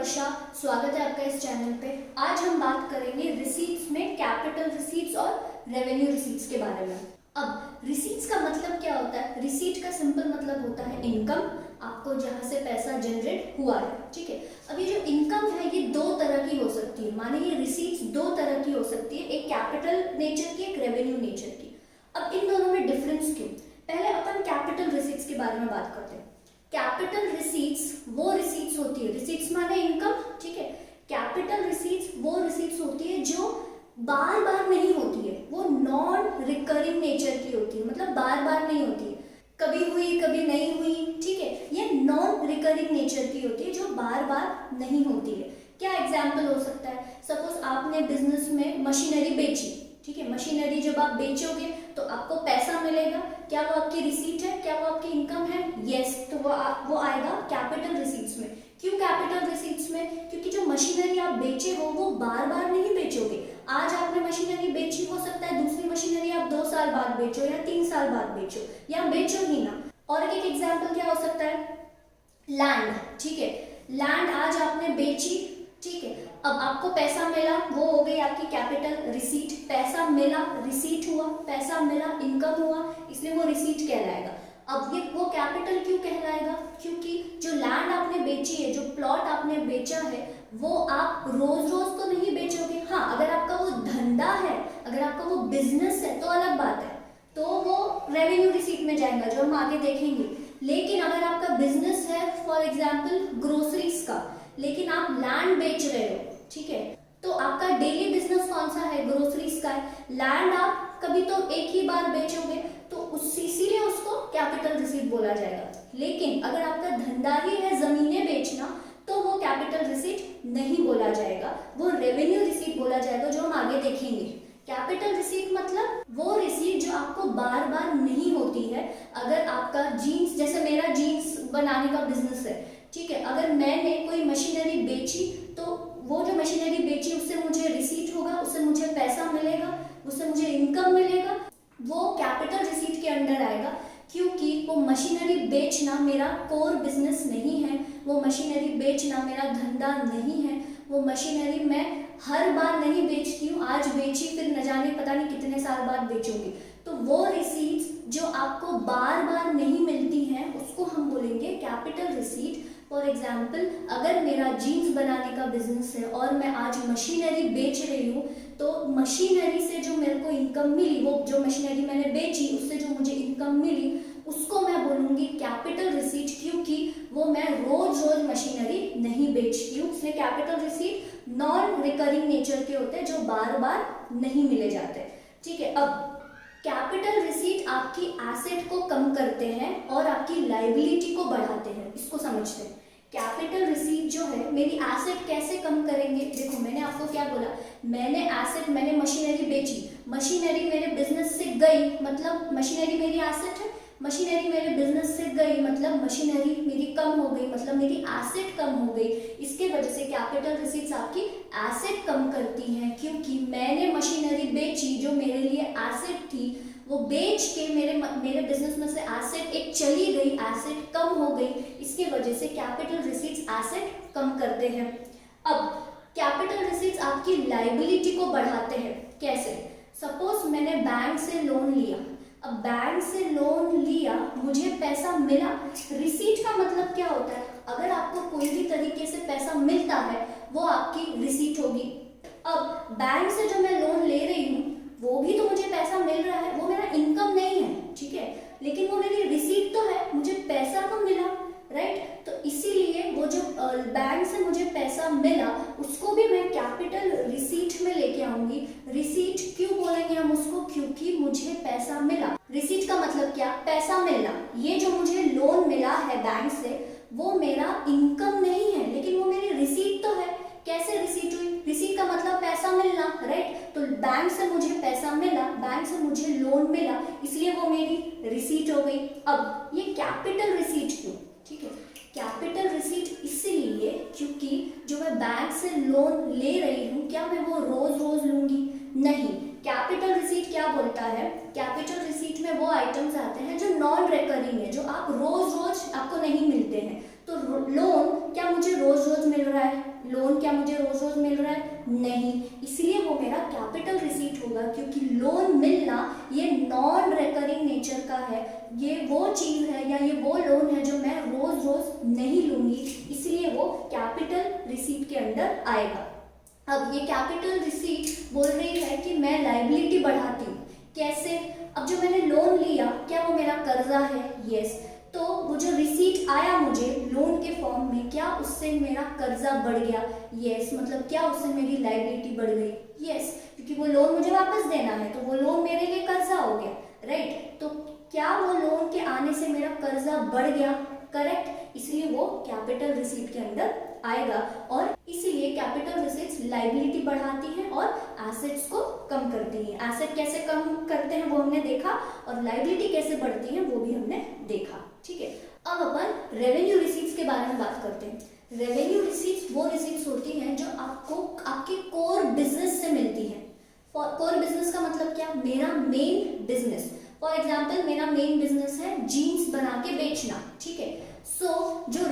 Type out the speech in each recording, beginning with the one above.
वर्षा, स्वागत है आपका इस चैनल पे। आज हम बात करेंगे रिसीट्स में कैपिटल रिसीट्स और रेवेन्यू रिसीट्स के बारे में। अब रिसीट्स का मतलब क्या होता है? रिसीट का सिंपल मतलब होता है इनकम, आपको जहां से पैसा जनरेट हुआ है, ठीक है। अब ये जो इनकम है ये दो तरह की हो सकती है, माने ये रिसीट्स दो तरह की हो सकती है, एक कैपिटल नेचर की, एक रेवेन्यू नेचर की। अब इन दोनों में डिफरेंस क्यों? पहले अपन कैपिटल रिसीट्स के बारे में बात करते हैं। कैपिटल रिसीट्स वो रिसीट्स होती है, रिसीट्स माने इनकम, ठीक है। कैपिटल रिसीट्स वो रिसीट्स होती है जो बार बार नहीं होती है, वो नॉन रिकरिंग नेचर की होती है, मतलब बार बार नहीं होती है, कभी हुई कभी नहीं हुई, ठीक है। ये नॉन रिकरिंग नेचर की होती है जो बार बार नहीं होती है। क्या एग्जाम्पल हो सकता है? सपोज आपने बिजनेस में मशीनरी बेची, ठीक है। मशीनरी जब आप बेचोगे तो आपको पैसा मिलेगा, क्या वो आपकी रिसीट है? क्या वो आपकी इनकम है? यस, तो वो आएगा कैपिटल रिसीट्स में। क्यों कैपिटल रिसीट्स में? क्योंकि जो मशीनरी आप बेचे हो वो बार बार नहीं बेचोगे। आज आपने मशीनरी बेची, हो सकता है दूसरी मशीनरी आप 2 साल बाद बेचो या 3 साल बाद बेचो, या बेचो ही ना। और एक एग्जाम्पल क्या हो सकता है? लैंड, ठीक है। लैंड आज आपने बेची, ठीक है। अब आपको पैसा मिला, वो हो गई आपकी कैपिटल रिसीट। पैसा मिला, रिसीट हुआ, पैसा मिला, इनकम हुआ, इसलिए वो रिसीट कहलाएगा। अब ये वो कैपिटल क्यों कहलाएगा? क्योंकि जो लैंड आपने बेची है, जो प्लॉट आपने बेचा है, वो आप रोज रोज तो नहीं बेचोगे। हाँ, अगर आपका वो धंधा है, अगर आपका वो बिजनेस है तो अलग बात है, तो वो रेवेन्यू रिसीट में जाएगा, जो हम आगे देखेंगे। लेकिन अगर आपका बिजनेस है फॉर एग्जाम्पल ग्रोसरीज का, लेकिन आप लैंड बेच रहे हो, ठीक है, तो आपका डेली बिजनेस कौन सा है? ग्रोसरीज का है। लैंड आप कभी तो एक ही बार बेचोगे, तो इसीलिए उसको कैपिटल रिसीट बोला जाएगा। लेकिन अगर आपका धंधा ही है जमीनें बेचना, तो वो कैपिटल रिसीट नहीं बोला जाएगा, वो रेवेन्यू रिसीट बोला जाएगा, जो हम आगे देखेंगे। कैपिटल रिसीट मतलब वो रिसीट जो आपको बार बार नहीं होती है। अगर आपका जीन्स, जैसे मेरा जीन्स बनाने का बिजनेस है, ठीक है, अगर मैंने कोई मशीनरी बेची, तो वो जो मशीनरी बेची उससे मुझे रिसीट होगा, उससे मुझे पैसा मिलेगा, उससे मुझे इनकम मिलेगा, वो कैपिटल रिसीट के अंडर आएगा। क्योंकि वो मशीनरी बेचना मेरा कोर बिजनेस नहीं है, वो मशीनरी बेचना मेरा धंधा नहीं है, वो मशीनरी मैं हर बार नहीं बेचती हूँ, आज बेची फिर न जाने पता नहीं कितने साल बाद बेचूंगी। तो वो रिसीट्स जो आपको बार बार नहीं मिलती हैं, उसको हम बोलेंगे कैपिटल रिसीट। फॉर एग्जाम्पल, अगर मेरा जीन्स बनाने का बिजनेस है और मैं आज मशीनरी बेच रही हूँ, तो मशीनरी से जो मेरे को इनकम मिली, वो जो मशीनरी मैंने बेची उससे जो मुझे इनकम मिली, उसको मैं बोलूँगी कैपिटल रिसीट, क्योंकि वो मैं रोज रोज मशीनरी नहीं बेचती हूँ। इसलिए capital receipt non recurring nature के होते हैं, जो बार बार नहीं मिले जाते, ठीक है। अब कैपिटल रिसीट आपकी एसेट को कम करते हैं और आपकी लायबिलिटी को बढ़ाते हैं, इसको समझते हैं। कैपिटल रिसीट जो है मेरी एसेट कैसे कम करेंगे? देखो, मैंने आपको क्या बोला, मैंने मशीनरी बेची, मशीनरी मेरे बिजनेस से गई, मतलब मशीनरी मेरी एसेट है, मशीनरी मेरे बिजनेस से गई मतलब मशीनरी मेरी कम हो गई, मतलब मेरी एसेट कम हो गई। इसके वजह से कैपिटल रिसीट्स आपकी एसेट कम करती हैं, क्योंकि मैंने मशीनरी बेची जो मेरे लिए एसेट थी, वो बेच के मेरे बिजनेस में से एसेट एक चली गई, एसेट कम हो गई। इसके वजह से कैपिटल रिसीट्स एसेट कम करते हैं। अब कैपिटल रिसीट्स आपकी लायबिलिटी को बढ़ाते हैं। कैसे? सपोज मैंने बैंक से लोन लिया, अब बैंक से लोन लिया, मुझे पैसा मिला। रिसीट का मतलब क्या होता है? अगर आपको कोई भी तरीके से पैसा मिलता है, वो आपकी रिसीट होगी। अब बैंक से जो मैं लोन ले रही हूँ, वो भी तो मुझे पैसा मिल रहा है, वो मेरा इनकम नहीं है, ठीक है, लेकिन वो मेरी रिसीट तो है, मुझे पैसा तो मिला, राइट। तो इसीलिए वो जो बैंक से मुझे पैसा मिला, उसको भी मैं कैपिटल रिसीट में लेके आऊंगी। रिसीट क्यों बोलेंगे हम उसको? क्योंकि मुझे पैसा मिला। रिसीट का मतलब क्या? पैसा मिलना। ये जो मुझे लोन मिला है बैंक से, वो मेरा इनकम नहीं है, लेकिन वो मेरी रिसीट तो है। कैसे रिसीट हुई? रिसीट का मतलब पैसा मिलना, राइट। तो बैंक से मुझे पैसा मिला, बैंक से मुझे लोन मिला, इसलिए वो मेरी रिसीट हो गई। अब ये कैपिटल रिसीट क्यों? ठीक है, कैपिटल रिसीट इसीलिए क्योंकि जो मैं बैंक से लोन ले रही हूँ, क्या मैं वो रोज रोज लूंगी? नहीं। कैपिटल रिसीट क्या बोलता है? कैपिटल रिसीट में वो आइटम्स आते हैं जो नॉन रिकरिंग है, जो आप रोज रोज आपको नहीं मिलते हैं। तो लोन क्या मुझे रोज रोज मिल रहा है? नहीं, इसलिए वो मेरा कैपिटल रिसीट होगा, क्योंकि लोन मिलना ये नॉन रिकरिंग नेचर का है। ये वो चीज है या ये वो लोन है जो मैं रोज रोज नहीं लूंगी, इसलिए वो कैपिटल रिसीट के अंडर आएगा। अब ये कैपिटल रिसीट बोल रही है कि मैं लायबिलिटी बढ़ाती हूँ। कैसे? अब जो मैंने लोन लिया, क्या वो मेरा कर्जा है? यस। तो वो जो रिसीट आया मुझे लोन के फॉर्म में, क्या उससे मेरा कर्जा बढ़ गया? यस। मतलब क्या उससे मेरी लायबिलिटी बढ़ गई? यस, क्योंकि वो लोन मुझे वापस देना है, तो वो लोन मेरे लिए कर्जा हो गया, राइट। तो क्या वो लोन के आने से मेरा कर्जा बढ़ गया? करेक्ट, इसलिए वो कैपिटल रिसीट के अंदर आएगा। और इसीलिए कैपिटल रिसीट्स लायबिलिटी बढ़ाती है और एसेट्स को कम करती है। एसेट कैसे कम करते हैं वो हमने देखा, और लायबिलिटी कैसे बढ़ती है वो भी हमने देखा। ठीक है, अब अपन रेवेन्यू रिसीट्स के बारे में बात करते हैं। रेवेन्यू रिसीट्स वो रिसीट्स होती हैं जो आपको आपके कोर बिजनेस से मिलती है। कोर बिजनेस का मतलब क्या? मेरा मेन बिजनेस। फॉर एग्जाम्पल मेरा मेन बिजनेस है जीन्स बना के बेचना, ठीक है। सो जो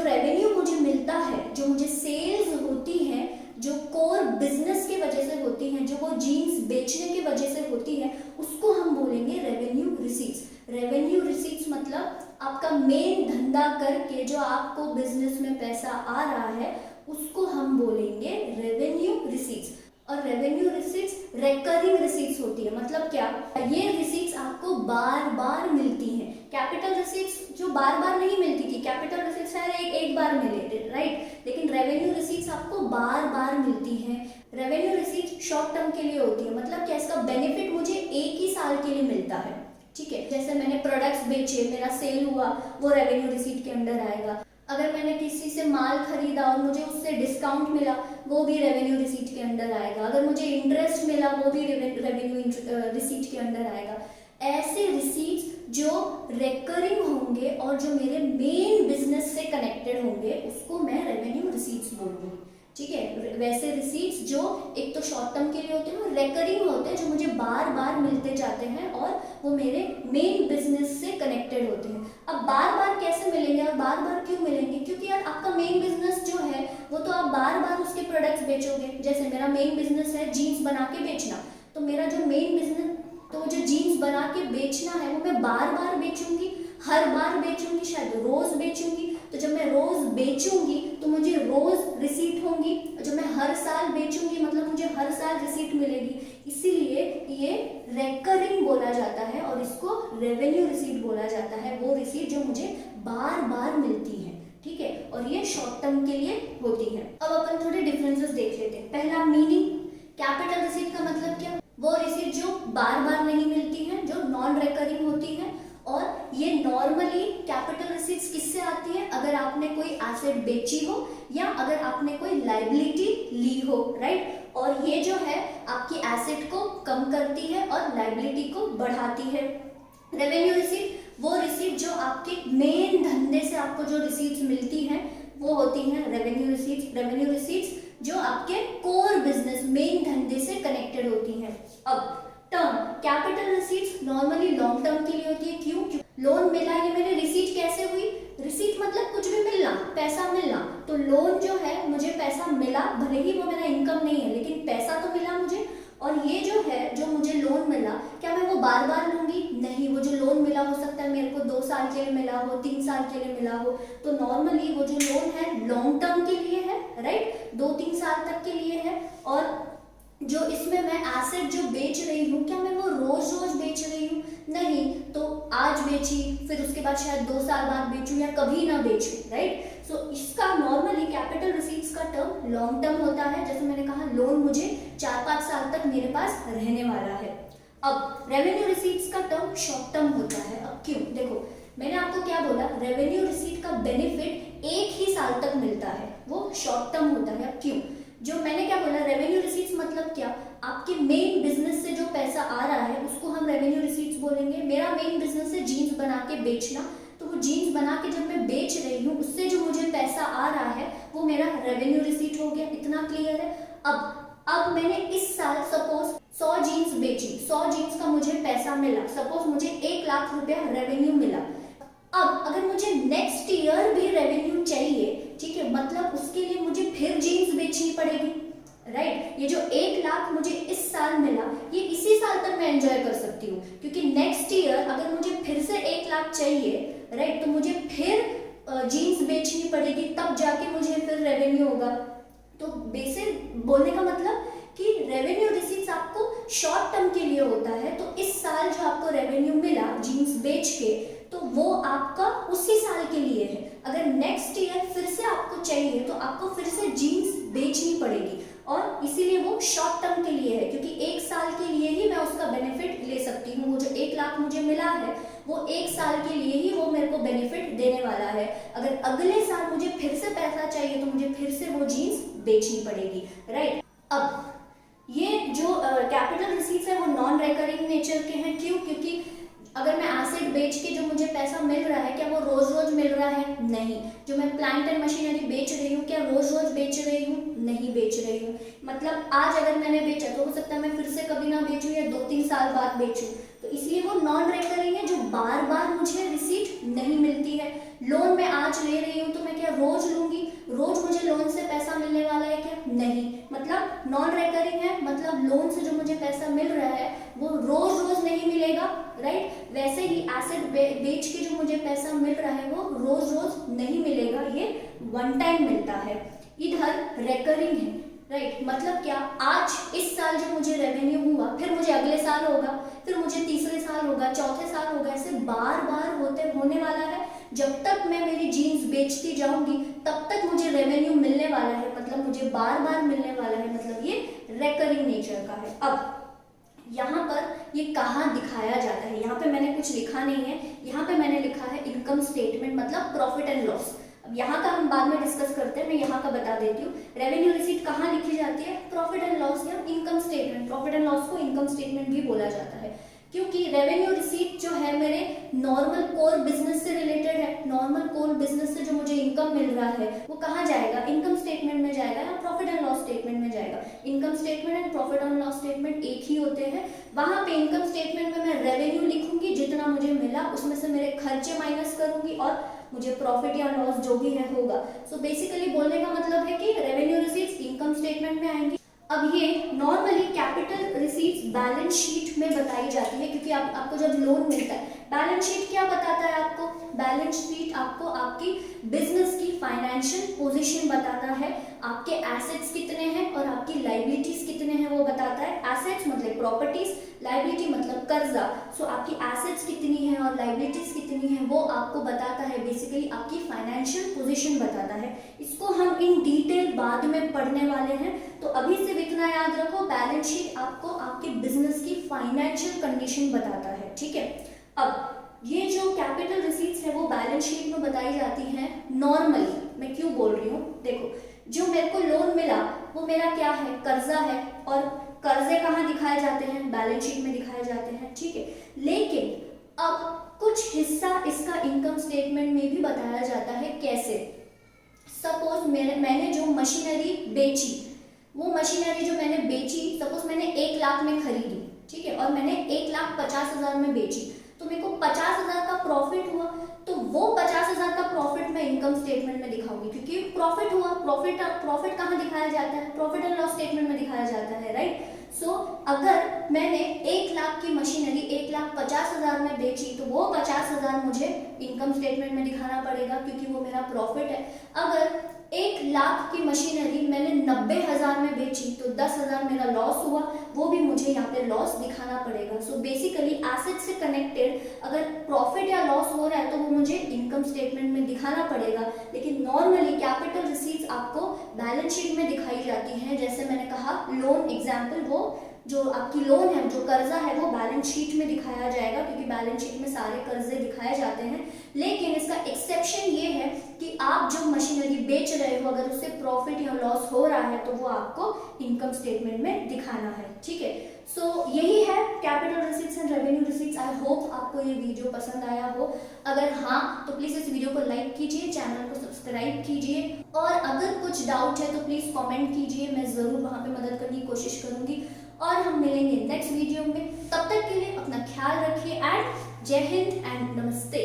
रेवेन्यू मुझे मिलता है, जो मुझे सेल्स होती है, जो कोर बिजनेस की वजह से होती है, जो वो जीन्स बेचने की वजह से होती है, उसको हम बोलेंगे रेवेन्यू रिसीट्स। रेवेन्यू रिसीट्स मतलब आपका मेन धंधा करके जो आपको बिजनेस में पैसा आ रहा है, उसको हम बोलेंगे रेवेन्यू रिसीट्स। और रेवेन्यू रिसीट्स रिकरिंग रिसीट्स होती है। मतलब क्या? ये रिसीट्स आपको बार बार मिलती हैं। कैपिटल रिसीट्स जो बार बार नहीं मिलती थी, कैपिटल रिसीट्स एक बार मिले, राइट, लेकिन रेवेन्यू रिसीट्स आपको बार बार मिलती हैं। रेवेन्यू रिसीट्स शॉर्ट टर्म के लिए होती है। मतलब क्या? इसका बेनिफिट मुझे एक ही साल के लिए मिलता है, ठीक है। जैसे मैंने प्रोडक्ट्स बेचे, मेरा सेल हुआ, वो रेवेन्यू रिसीट के अंडर आएगा। अगर मैंने किसी से माल खरीदा और मुझे उससे डिस्काउंट मिला, वो भी रेवेन्यू रिसीट के अंडर आएगा। अगर मुझे इंटरेस्ट मिला, वो भी रेवेन्यू रिसीट के अंडर आएगा। ऐसे रिसीट्स जो रिकरिंग होंगे और जो मेरे मेन बिजनेस से कनेक्टेड होंगे, उसको मैं रेवेन्यू रिसीट्स बोलूंगी, ठीक है। वैसे रिसीट्स जो एक तो शॉर्ट टर्म के लिए होते हैं, वो रिकरिंग होते हैं, जो मुझे बार बार मिलते जाते हैं और वो मेरे मेन बिजनेस से कनेक्टेड होते हैं। अब बार बार कैसे मिलेंगे और बार बार क्यों मिलेंगे? क्योंकि यार आपका मेन बिजनेस जो है वो तो आप बार बार उसके प्रोडक्ट्स बेचोगे। जैसे मेरा मेन बिजनेस है जीन्स बना के बेचना, तो मेरा जो मेन बिजनेस, तो वो जो जीन्स बना के बेचना है वो मैं बार बार बेचूंगी, हर बार बेचूंगी, शायद रोज बेचूंगी। तो जब मैं रोज बेचूंगी तो मुझे रोज रिसीट होंगी, जब मैं हर साल बेचूंगी मतलब मुझे हर साल रिसीट मिलेगी। इसीलिए ये रिकरिंग बोला जाता है और इसको रेवेन्यू रिसीट बोला जाता है। वो रिसीट जो मुझे बार बार मिलती है, ठीक है, और ये शॉर्ट टर्म के लिए होती है। अब अपन थोड़े डिफरेंसेस देख लेते हैं। पहला मीनिंग, कैपिटल रिसीट का मतलब क्या? वो रिसीट जो बार बार नहीं मिलती है, जो नॉन रिकरिंग होती है। और ये नॉर्मली कैपिटल रिसीट्स किससे आती है? अगर आपने कोई एसेट बेची हो या अगर आपने कोई लायबिलिटी ली हो, राइट। और ये जो है आपकी एसेट को कम करती है और लायबिलिटी को बढ़ाती है। रेवेन्यू रिसीट वो रिसीट जो आपके मेन धंधे से आपको जो रिसीट्स मिलती हैं वो होती हैं रेवेन्यू रिसीट्स। रेवेन्यू रिसीट्स जो आपके कोर बिजनेस मेन धंधे से कनेक्टेड होती हैं। अब term, capital receipts normally long term के लिए होती है। क्यों? लोन मिला, ये मेरे रिसीट कैसे हुई? रिसीट मतलब कुछ भी मिलना, पैसा मिलना। तो लोन जो है मुझे पैसा मिला, भले ही वो मेरा इनकम नहीं है लेकिन पैसा तो मिला मुझे। और ये जो है जो मुझे लोन मिला, क्या मैं वो बार बार लूंगी? नहीं, वो जो लोन मिला हो सकता है मेरे को 2 साल के लिए मिला हो, 3 साल के लिए मिला हो। तो नॉर्मली वो जो लोन है लॉन्ग टर्म के लिए है, राइट, 2-3 साल तक के लिए है। और जो इसमें मैं एसेट जो बेच रही हूँ, क्या मैं वो रोज रोज बेच रही हूँ? नहीं, तो आज बेची, फिर उसके बाद शायद 2 साल बाद बेचूं या कभी ना बेचूं, राइट। सो इसका नॉर्मली कैपिटल रिसीट्स का टर्म लॉन्ग टर्म होता है। जैसे मैंने कहा, लोन मुझे 4-5 साल तक मेरे पास रहने वाला है। अब रेवेन्यू रिसीट्स का टर्म शॉर्ट टर्म होता है। अब क्यों? देखो, मैंने आपको क्या बोला, रेवेन्यू रिसीट का बेनिफिट एक ही साल तक मिलता है, वो शॉर्ट टर्म होता है। अब क्यों? जो मैंने क्या बोला, रेवेन्यू रिसीट्स मतलब क्या? आपके मेन बिजनेस से जो पैसा आ रहा है उसको हम रेवेन्यू रिसीट्स बोलेंगे। मेरा मेन बिजनेस है जीन्स बना के बेचना, तो वो जीन्स बना के जब मैं बेच रही हूँ उससे जो मुझे पैसा आ रहा है वो मेरा रेवेन्यू रिसीट हो गया। इतना क्लियर है? अब मैंने इस साल सपोज 100 जीन्स बेची, 100 जीन्स का मुझे पैसा मिला, सपोज मुझे 1 लाख रुपया रेवेन्यू मिला। अब अगर मुझे नेक्स्ट ईयर भी रेवेन्यू चाहिए, ठीक है, मतलब उसके लिए मुझे फिर जीन्स बेचनी पड़ेगी, राइट। ये जो 1 लाख मुझे इस साल मिला, ये इसी साल तक मैं एंजॉय कर सकती हूँ, क्योंकि नेक्स्ट ईयर अगर मुझे फिर से 1 लाख चाहिए, राइट, तो मुझे फिर जीन्स बेचनी पड़ेगी, तब जाके मुझे फिर रेवेन्यू होगा। तो बेसिक बोलने का मतलब कि रेवेन्यू रिसीट्स आपको शॉर्ट टर्म के लिए होता है। तो इस साल जो आपको रेवेन्यू मिला जीन्स बेच के, तो वो आपका उसी साल के लिए है। अगर नेक्स्ट ईयर फिर से आपको चाहिए तो आपको फिर से जीन्स बेचनी पड़ेगी, और इसीलिए वो शॉर्ट टर्म के लिए है, क्योंकि 1 साल के लिए ही मैं उसका बेनिफिट ले सकती हूँ। वो जो 1 लाख मुझे मिला है वो 1 साल के लिए ही वो मेरे को बेनिफिट देने वाला है। अगर अगले साल मुझे फिर से पैसा चाहिए तो मुझे फिर से वो जीन्स बेचनी पड़ेगी, राइट। अब ये जो कैपिटल रिसीट्स है वो नॉन रिकरिंग नेचर के हैं। क्यों? क्योंकि अगर मैं एसेट बेच के जो मुझे पैसा मिल रहा है, क्या वो रोज रोज मिल रहा है? नहीं। जो मैं प्लांट एंड मशीनरी बेच रही हूँ, क्या रोज रोज बेच रही हूँ? नहीं बेच रही हूँ। मतलब आज अगर मैंने बेचा तो हो सकता है मैं फिर से कभी ना बेचूं या 2-3 साल बाद बेचूं, तो इसलिए वो नॉन रिकरिंग है, जो बार बार मुझे रिसीट नहीं मिलती है। लोन मैं आज ले रही हूँ तो मैं क्या रोज लूंगी? रोज मुझे लोन से पैसा मिलने वाला है क्या? नहीं। मतलब नॉन रिकरिंग है, मतलब लोन से जो मुझे पैसा मिल रहा है वो रोज रोज नहीं मिलेगा, राइट। वैसे ही एसेट बेच के जो मुझे पैसा मिल रहा है वो रोज रोज नहीं मिलेगा, ये वन टाइम मिलता है। इधर रिकरिंग है, राइट। मतलब क्या, आज इस साल जो मुझे रेवेन्यू हुआ, फिर मुझे अगले साल होगा, फिर मुझे तीसरे साल होगा, चौथे साल होगा, ऐसे बार बार होने वाला है। जब तक मैं मेरी जीन्स बेचती जाऊंगी तब तक मुझे रेवेन्यू मिलने वाला है, मतलब मुझे बार बार मिलने वाला है, मतलब ये रिकरिंग नेचर का है। अब यहाँ पर ये कहाँ दिखाया जाता है? यहाँ पे मैंने कुछ लिखा नहीं है, यहाँ पे मैंने लिखा है इनकम स्टेटमेंट, मतलब प्रॉफिट एंड लॉस। अब यहाँ का हम बाद में डिस्कस करते हैं, मैं यहाँ का बता देती हूँ। रेवेन्यू रिसीट कहाँ लिखी जाती है? प्रॉफिट एंड लॉस या income statement. Profit and loss को इनकम स्टेटमेंट भी बोला जाता है, क्योंकि रेवेन्यू रिसीट जो है मेरे नॉर्मल कोर बिजनेस से रिलेटेड है। नॉर्मल कोर बिजनेस से जो मुझे इनकम मिल रहा है वो कहाँ जाएगा? इनकम स्टेटमेंट में जाएगा या प्रॉफिट एंड लॉस स्टेटमेंट में जाएगा। Income statement and profit and loss statement एक ही होते हैं। वहां पे इनकम स्टेटमेंट में मैं रेवेन्यू लिखूंगी, जितना मुझे मिला उसमें से मेरे खर्चे माइनस करूंगी और मुझे प्रॉफिट या लॉस जो भी है होगा। सो बेसिकली बोलने का मतलब है कि रेवेन्यू रिसीट्स इनकम स्टेटमेंट में आएंगी। अब ये normally capital receipts balance sheet में बताई जाती है, क्योंकि आपको जब लोन मिलता है, बैलेंस शीट क्या बताता है आपको? बैलेंस शीट आपको आपकी बिजनेस की फाइनेंशियल पोजीशन बताता है, आपके एसेट्स कितने हैं और आपकी लाइबिलिटीज कितने हैं वो बताता है। एसेट्स मतलब प्रॉपर्टीज, लाइबिलिटी मतलब कर्जा। सो आपकी एसेट्स कितनी है और लाइबिलिटीज कितनी है वो आपको बताता है, बेसिकली आपकी फाइनेंशियल पोजीशन बताता है। इसको हम इन डिटेल बाद में पढ़ने वाले हैं, तो अभी से इतना याद रखो, बैलेंस शीट आपको आपके बिजनेस की फाइनेंशियल कंडीशन बताता है, ठीक है। अब ये जो कैपिटल रिसीट्स है वो बैलेंस शीट में बताई जाती हैं नॉर्मली। मैं क्यों बोल रही हूँ? देखो, जो मेरे को लोन मिला वो मेरा क्या है? कर्जा है, और कर्जे कहाँ दिखाए जाते हैं? बैलेंस शीट में दिखाए जाते हैं, ठीक है। लेकिन अब कुछ हिस्सा इसका इनकम स्टेटमेंट में भी बताया जाता है। कैसे? सपोज मैंने जो मशीनरी बेची, वो मशीनरी जो मैंने बेची, सपोज मैंने 1 लाख में खरीदी, ठीक है, और मैंने 1,50,000 में बेची, तो मेरे को 50,000 का प्रॉफिट हुआ, तो वो 50,000 का प्रॉफिट मैं इनकम स्टेटमेंट में दिखाऊंगी, क्योंकि प्रॉफिट हुआ। प्रॉफिट कहाँ दिखाया जाता है? प्रॉफिट एंड लॉस स्टेटमेंट में दिखाया जाता है, राइट। सो अगर मैंने 1 लाख की मशीनरी 1,50,000 में बेची, तो वो 50,000 मुझे इनकम स्टेटमेंट में दिखाना पड़ेगा, क्योंकि वो मेरा प्रॉफिट है। अगर 1 लाख की मशीनरी मैंने 90,000 में बेची, तो 10,000 मेरा लॉस हुआ, वो भी मुझे यहाँ पे लॉस दिखाना पड़ेगा। सो बेसिकली एसेट से कनेक्टेड अगर प्रॉफिट या लॉस हो रहा है तो वो मुझे इनकम स्टेटमेंट में दिखाना पड़ेगा। लेकिन नॉर्मली कैपिटल रिसीट्स आपको बैलेंस शीट में दिखाई जाती हैं। जैसे मैंने कहा, लोन एग्जाम्पल, वो जो आपकी लोन है, जो कर्जा है, वो बैलेंस शीट में दिखाया जाएगा, क्योंकि बैलेंस शीट में सारे कर्जे दिखाए जाते हैं। लेकिन इसका एक्सेप्शन ये है कि आप जो मशीनरी बेच रहे हो, अगर उससे प्रॉफिट या लॉस हो रहा है तो वो आपको इनकम स्टेटमेंट में दिखाना है, ठीक है। सो यही है capital receipts and revenue receipts. I hope आपको ये वीडियो पसंद आया हो। अगर हाँ, तो प्लीज इस वीडियो को लाइक कीजिए, चैनल को सब्सक्राइब कीजिए, और अगर कुछ डाउट है तो प्लीज कमेंट कीजिए, मैं जरूर वहां पे मदद करने की कोशिश करूंगी। और हम मिलेंगे नेक्स्ट वीडियो में। तब तक के लिए अपना ख्याल रखिए, एंड जय हिंद एंड नमस्ते।